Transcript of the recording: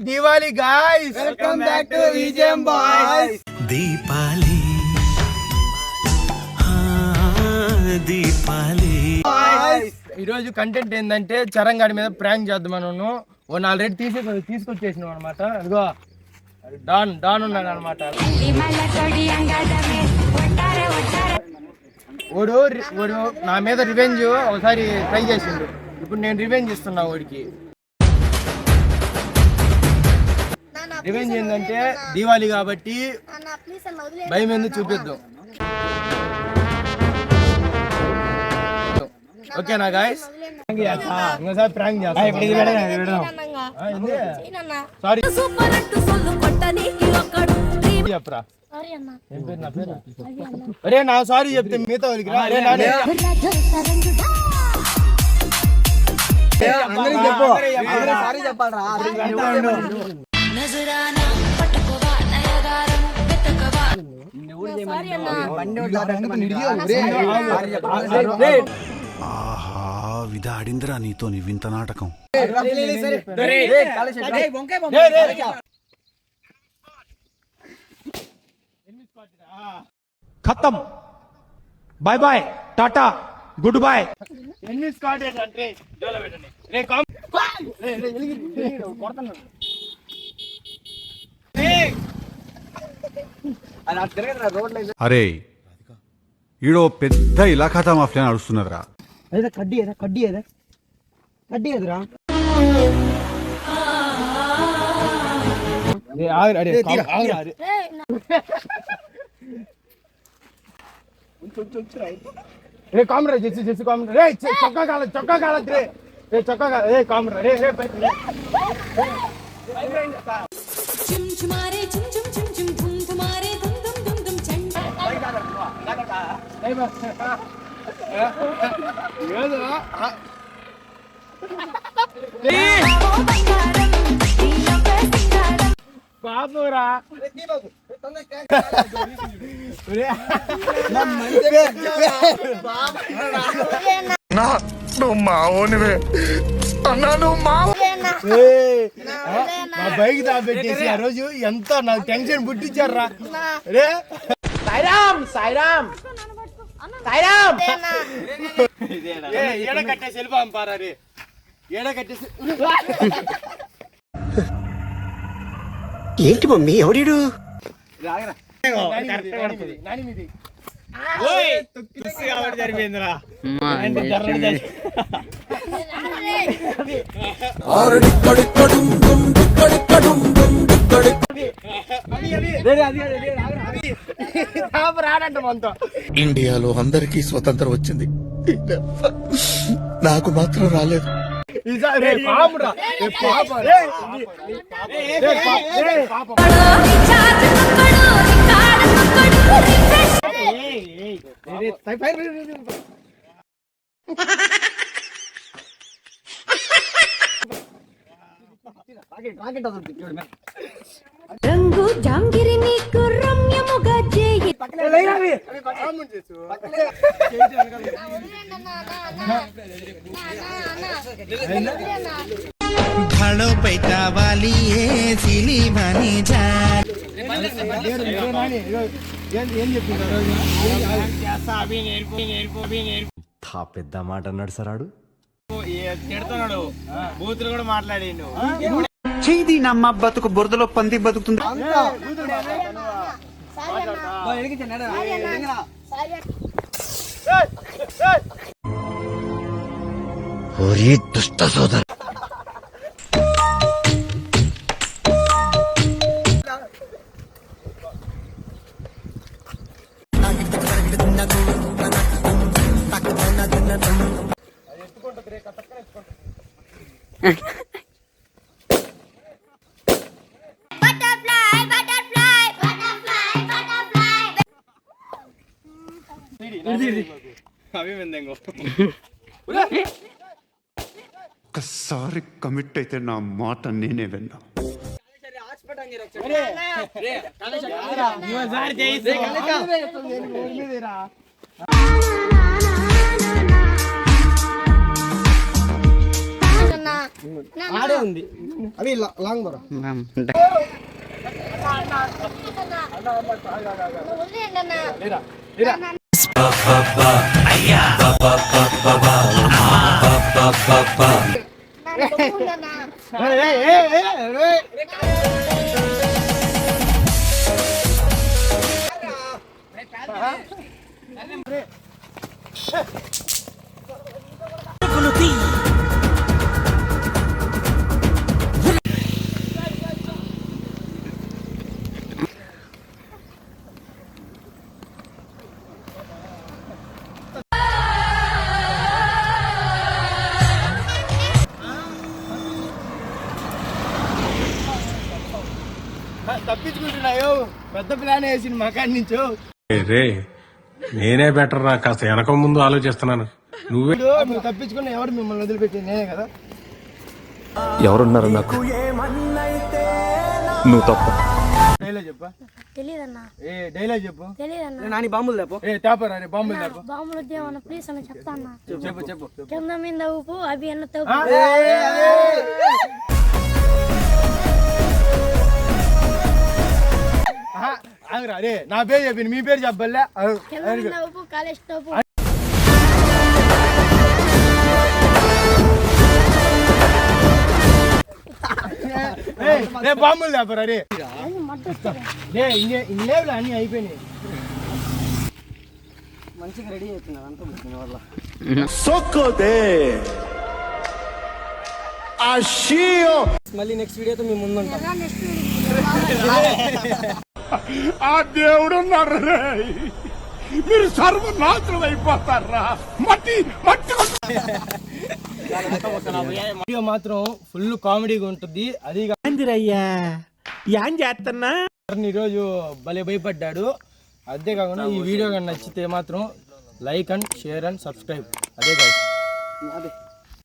Diwali guys, welcome back to విజయం boys. Deepali Deepali. ఈ రోజు కంటెంట్ ఏంటంటే చరంగాడి మీద ప్రాంక్ చేద్దామని ఓ 4 రెడ్ తీసుకొచ్చేసినాం అనమాట. అదిగో డాన్ ఉన్నాడు అనమాట. ఓడు నా మీద రివెంజ్ ఒకసారి ట్రై చేసిండు. ఇప్పుడు నేను రివెంజ్ ఇస్తున్నా ఓడికి. రివెంజ్ ఏంటంటే దీవాలి కాబట్టి భయం ఎందుకు చూపిద్దాం. ఓకేనా గాయ్స్? ఇంకోసారి ప్రాంక్ చేస్తాం. సారీ చెప్పరా. అరే నా సారీ చెప్తే మిగతా వాళ్ళకి రా. సారీ చెప్పాలరా. ఆహా విధాడిందిరా నీతో నీ వింత నాటకం. खत्म bye bye tata goodbye. అరే ఈడో పెద్ద ఇలాఖాతా మాఫియా నడుస్తున్నదిరా. కడ్డీ ఎదురా. కామరా చేసి కామరా రే చొక్కా కాలద్దు రే చొక్కా రే కామరా రే బాబురా నువ్వు మావోనివే అన్నా, నువ్వు మావో. నా బైక్ దాపెట్టేసి ఆ రోజు ఎంత నాకు టెన్షన్ పుట్టించారా రే. ఏడ కట్టేసి వెళ్ళిపోం పారా రే. ఏడ కట్టేసి ఏంటి మమ్మీ ఎవడు జరిపోయిందిరా. ఇండియాలో అందరికీ స్వతంత్రం వచ్చింది, నాకు మాత్రం రాలేదు. రంగు జాంగిరి నీకు రమ్యముగా చేయి ভালো পেটা বালিয়ে সিলি বানি যা. పెద్ద మాట అన్నాడు సరాడు. తిడుతున్నాడు, బూతులు కూడా మాట్లాడిండు. చేది నమ్మ బతుకు బురదలో పంది బతుకుతుంది. ఓరి దుష్ట సోదర. ఒక్కసారి కమిట్ అయితే నా మాట నేనే విన్నా. ఆడే ఉంది అవి లాంగ్ బరా తప్పించుకుంటున్నాయో పెద్ద ప్లాన్ వేసింది మకాడి నుంచో రే నేనే బెటర్ రా, కాస్త వెనక ముందు ఆలోచిస్తున్నాను. నువ్వే నువ్వు తప్పించుకున్న ఎవరు మిమ్మల్ని వదిలిపెట్టి నేనే కదా. ఎవరున్నారు నాకు నువ్వు తప్ప డైలాగ్ చెప్పా. తెలియదన్నా ఏ డైలాగ్ చెప్పు. తెలియదన్నా నాని బాంబులు లేపో ఏ తాపరా రే బాంబులు తాపు. బాంబులు వద్దేమన్నా ప్లీజ్ అన్న చెప్తా అన్న చెప్పు చెప్పు. కింద మీద ఊపు అవి ఎన్న ఆగరా రే నా పేరు చెప్పింది మీ పేరు చెప్పలే. కింద మీద ఊపు కాలేజ్ టోపు రే బాంబులు తాపరా రే. మడ్డ రే ఇన్నేవులు అన్నీ అయిపోయినాయి. మంచిగా రెడీ అవుతున్నారు అంతా ముట్టిన వల్ల మళ్ళీ నెక్స్ట్ వీడియోతో మేము ముందుంటాం. నెక్స్ట్ ఆ దేవుడు ఉన్నాడు రే, మీరు సర్వనాశనం అయిపోతారా. మట్టి మట్టి వీడియో మాత్రం ఫుల్ కామెడీగా ఉంటుంది. అది ఏం చేస్తున్నా ఈరోజు భలే భయపడ్డాడు. అంతేకాకుండా ఈ వీడియో కానీ నచ్చితే మాత్రం like and share and subscribe. అదే కాదు.